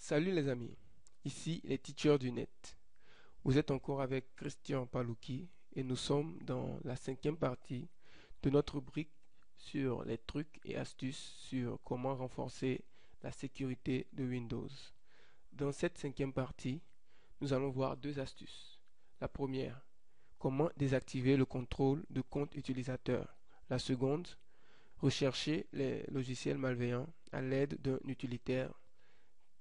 Salut les amis, ici les teachers du net. Vous êtes encore avec Christian Palouki et nous sommes dans la cinquième partie de notre rubrique sur les trucs et astuces sur comment renforcer la sécurité de Windows. Dans cette cinquième partie, nous allons voir deux astuces. La première, comment désactiver le contrôle de compte utilisateur. La seconde, rechercher les logiciels malveillants à l'aide d'un utilitaire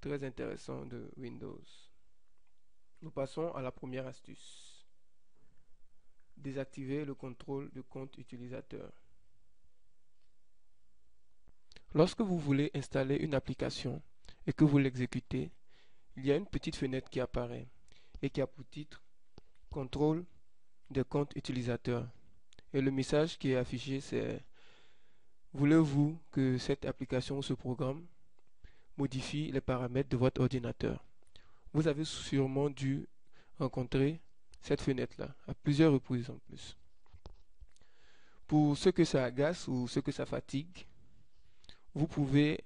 très intéressant de Windows. Nous passons à la première astuce. Désactiver le contrôle de compte utilisateur. Lorsque vous voulez installer une application et que vous l'exécutez, il y a une petite fenêtre qui apparaît et qui a pour titre Contrôle des comptes utilisateurs. Et le message qui est affiché c'est: voulez-vous que cette application ou ce programme modifie les paramètres de votre ordinateur? Vous avez sûrement dû rencontrer cette fenêtre-là à plusieurs reprises en plus. Pour ceux que ça agace ou ceux que ça fatigue, vous pouvez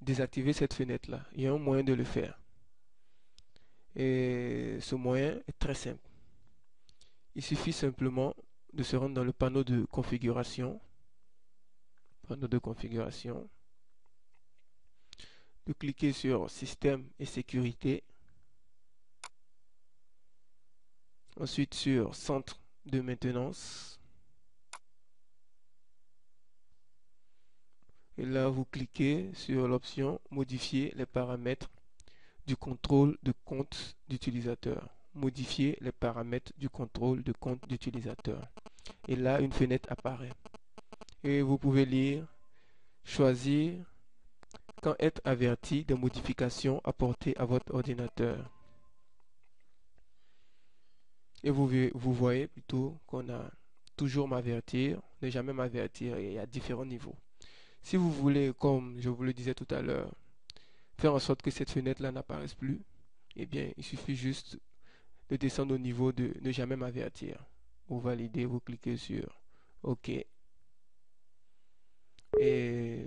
désactiver cette fenêtre-là. Il y a un moyen de le faire. Et ce moyen est très simple. Il suffit simplement de se rendre dans le panneau de configuration. De cliquer sur Système et sécurité. Ensuite sur Centre de maintenance. Et là, vous cliquez sur l'option Modifier les paramètres du contrôle de compte d'utilisateur. Modifier les paramètres du contrôle de compte d'utilisateur. Et là, une fenêtre apparaît. Et vous pouvez lire, choisir quand être averti des modifications apportées à votre ordinateur. Et vous voyez plutôt qu'on a toujours m'avertir, ne jamais m'avertir, et il y a différents niveaux. Si vous voulez, comme je vous le disais tout à l'heure, faire en sorte que cette fenêtre-là n'apparaisse plus, eh bien, il suffit juste de descendre au niveau de ne jamais m'avertir. Vous validez, vous cliquez sur OK. Et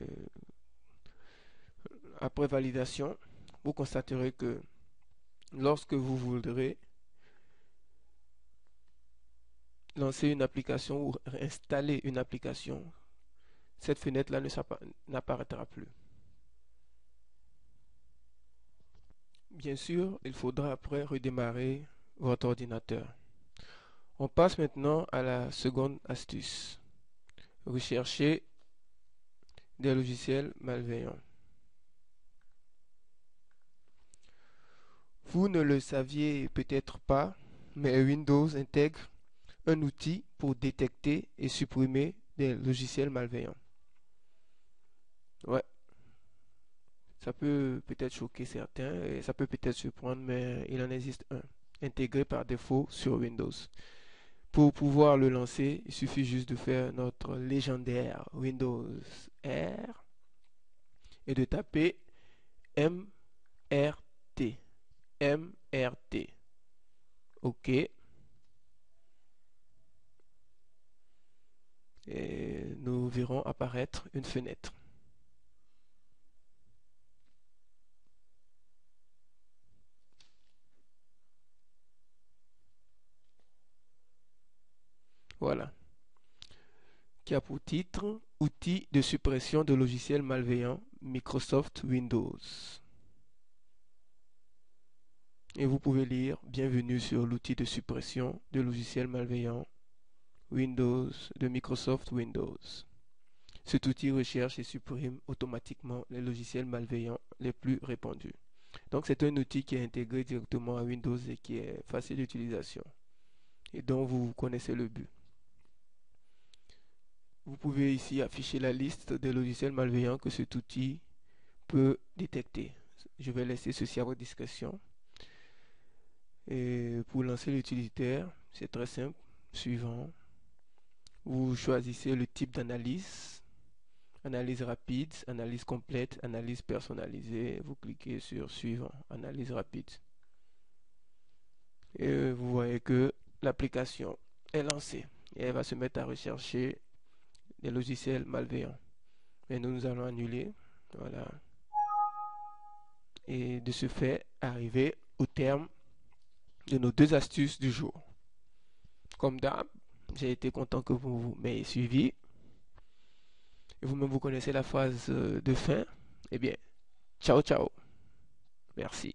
après validation, vous constaterez que lorsque vous voudrez lancer une application ou installer une application, cette fenêtre-là n'apparaîtra plus. Bien sûr, il faudra après redémarrer votre ordinateur. On passe maintenant à la seconde astuce. Rechercher des logiciels malveillants. Vous ne le saviez peut-être pas, mais Windows intègre un outil pour détecter et supprimer des logiciels malveillants. Ouais, ça peut peut-être choquer certains et ça peut peut-être surprendre, mais il en existe un, intégré par défaut sur Windows. Pour pouvoir le lancer, il suffit juste de faire notre légendaire Windows R et de taper MRT. MRT. OK. Et nous verrons apparaître une fenêtre. Voilà. Qui a pour titre Outils de suppression de logiciels malveillants Microsoft Windows. Et vous pouvez lire Bienvenue sur l'outil de suppression de logiciels malveillants Windows de Microsoft Windows. Cet outil recherche et supprime automatiquement les logiciels malveillants les plus répandus. Donc c'est un outil qui est intégré directement à Windows et qui est facile d'utilisation et dont vous connaissez le but. Vous pouvez ici afficher la liste des logiciels malveillants que cet outil peut détecter. Je vais laisser ceci à votre discrétion. Et pour lancer l'utilitaire, c'est très simple. Suivant. Vous choisissez le type d'analyse. Analyse rapide, analyse complète, analyse personnalisée. Vous cliquez sur suivant, analyse rapide. Et vous voyez que l'application est lancée. Et elle va se mettre à rechercher des logiciels malveillants. Et nous allons annuler. Voilà. et de ce fait arriver au terme de nos 2 astuces du jour. Comme d'hab, j'ai été content que vous m'ayez suivi. Et vous-même, vous connaissez la phrase de fin. Eh bien, ciao, ciao. Merci.